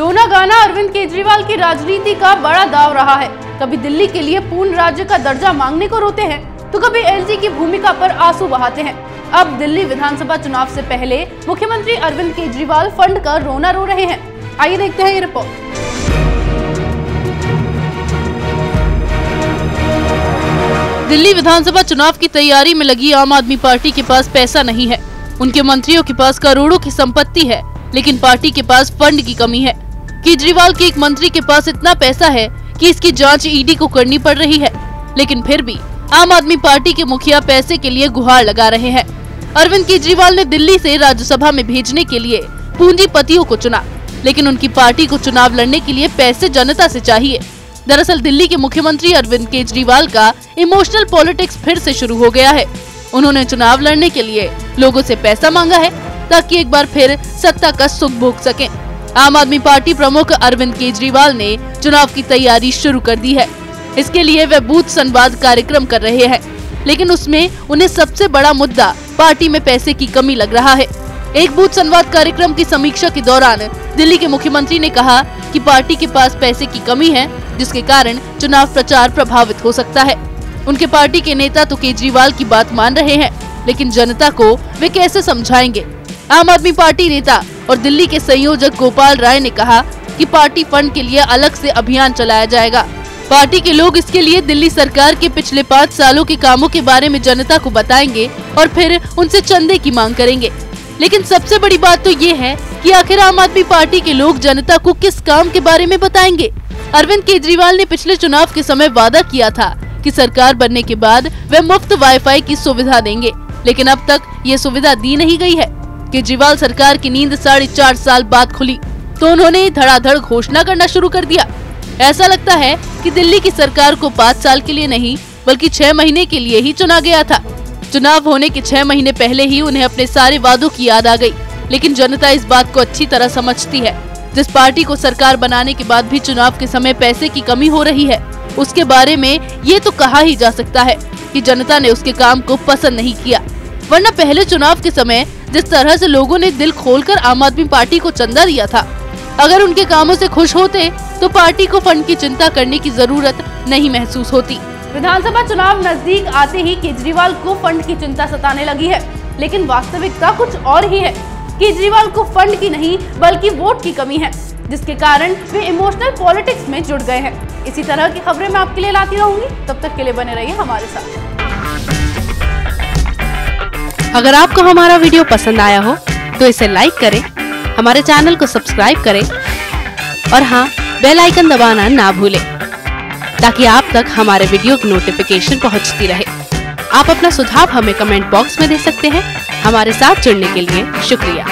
रोना गाना अरविंद केजरीवाल की राजनीति का बड़ा दाव रहा है। कभी दिल्ली के लिए पूर्ण राज्य का दर्जा मांगने को रोते हैं, तो कभी एलजी की भूमिका पर आंसू बहाते हैं। अब दिल्ली विधानसभा चुनाव से पहले मुख्यमंत्री अरविंद केजरीवाल फंड कर रोना रो रहे हैं। आइए देखते हैं ये रिपोर्ट। दिल्ली विधानसभा चुनाव की तैयारी में लगी आम आदमी पार्टी के पास पैसा नहीं है। उनके मंत्रियों के पास करोड़ों की संपत्ति है, लेकिन पार्टी के पास फंड की कमी है। केजरीवाल के एक मंत्री के पास इतना पैसा है कि इसकी जांच ईडी को करनी पड़ रही है, लेकिन फिर भी आम आदमी पार्टी के मुखिया पैसे के लिए गुहार लगा रहे हैं। अरविंद केजरीवाल ने दिल्ली से राज्यसभा में भेजने के लिए पूंजीपतियों को चुना, लेकिन उनकी पार्टी को चुनाव लड़ने के लिए पैसे जनता से चाहिए। दरअसल दिल्ली के मुख्यमंत्री अरविंद केजरीवाल का इमोशनल पॉलिटिक्स फिर से शुरू हो गया है। उन्होंने चुनाव लड़ने के लिए लोगों से पैसा मांगा है ताकि एक बार फिर सत्ता का सुख भोग सकें। आम आदमी पार्टी प्रमुख अरविंद केजरीवाल ने चुनाव की तैयारी शुरू कर दी है। इसके लिए वे बूथ संवाद कार्यक्रम कर रहे हैं, लेकिन उसमें उन्हें सबसे बड़ा मुद्दा पार्टी में पैसे की कमी लग रहा है। एक बूथ संवाद कार्यक्रम की समीक्षा के दौरान दिल्ली के मुख्यमंत्री ने कहा कि पार्टी के पास पैसे की कमी है, जिसके कारण चुनाव प्रचार प्रभावित हो सकता है। उनके पार्टी के नेता तो केजरीवाल की बात मान रहे हैं, लेकिन जनता को वे कैसे समझाएंगे। आम आदमी पार्टी नेता और दिल्ली के संयोजक गोपाल राय ने कहा कि पार्टी फंड के लिए अलग से अभियान चलाया जाएगा। पार्टी के लोग इसके लिए दिल्ली सरकार के पिछले 5 सालों के कामों के बारे में जनता को बताएंगे और फिर उनसे चंदे की मांग करेंगे। लेकिन सबसे बड़ी बात तो ये है कि आखिर आम आदमी पार्टी के लोग जनता को किस काम के बारे में बताएंगे। अरविंद केजरीवाल ने पिछले चुनाव के समय वादा किया था कि सरकार बनने के बाद वे मुफ्त वाईफाई की सुविधा देंगे, लेकिन अब तक ये सुविधा दी नहीं गई है। केजरीवाल सरकार की नींद 4.5 साल बाद खुली तो उन्होंने धड़ाधड़ घोषणा करना शुरू कर दिया। ऐसा लगता है कि दिल्ली की सरकार को 5 साल के लिए नहीं बल्कि 6 महीने के लिए ही चुना गया था। चुनाव होने के 6 महीने पहले ही उन्हें अपने सारे वादों की याद आ गई, लेकिन जनता इस बात को अच्छी तरह समझती है। जिस पार्टी को सरकार बनाने के बाद भी चुनाव के समय पैसे की कमी हो रही है, उसके बारे में ये तो कहा ही जा सकता है कि जनता ने उसके काम को पसंद नहीं किया। वरना पहले चुनाव के समय जिस तरह से लोगों ने दिल खोलकर आम आदमी पार्टी को चंदा दिया था, अगर उनके कामों से खुश होते तो पार्टी को फंड की चिंता करने की जरूरत नहीं महसूस होती। विधानसभा चुनाव नजदीक आते ही केजरीवाल को फंड की चिंता सताने लगी है, लेकिन वास्तविकता कुछ और ही है। केजरीवाल को फंड की नहीं बल्कि वोट की कमी है, जिसके कारण वे इमोशनल पॉलिटिक्स में जुड़ गए हैं। इसी तरह की खबरें मैं आपके लिए लाती रहूंगी, तब तक के लिए बने रहिए हमारे साथ। अगर आपको हमारा वीडियो पसंद आया हो तो इसे लाइक करें, हमारे चैनल को सब्सक्राइब करें और हाँ, बेल आइकन दबाना ना भूलें ताकि आप तक हमारे वीडियो की नोटिफिकेशन पहुंचती रहे। आप अपना सुझाव हमें कमेंट बॉक्स में दे सकते हैं। हमारे साथ जुड़ने के लिए शुक्रिया।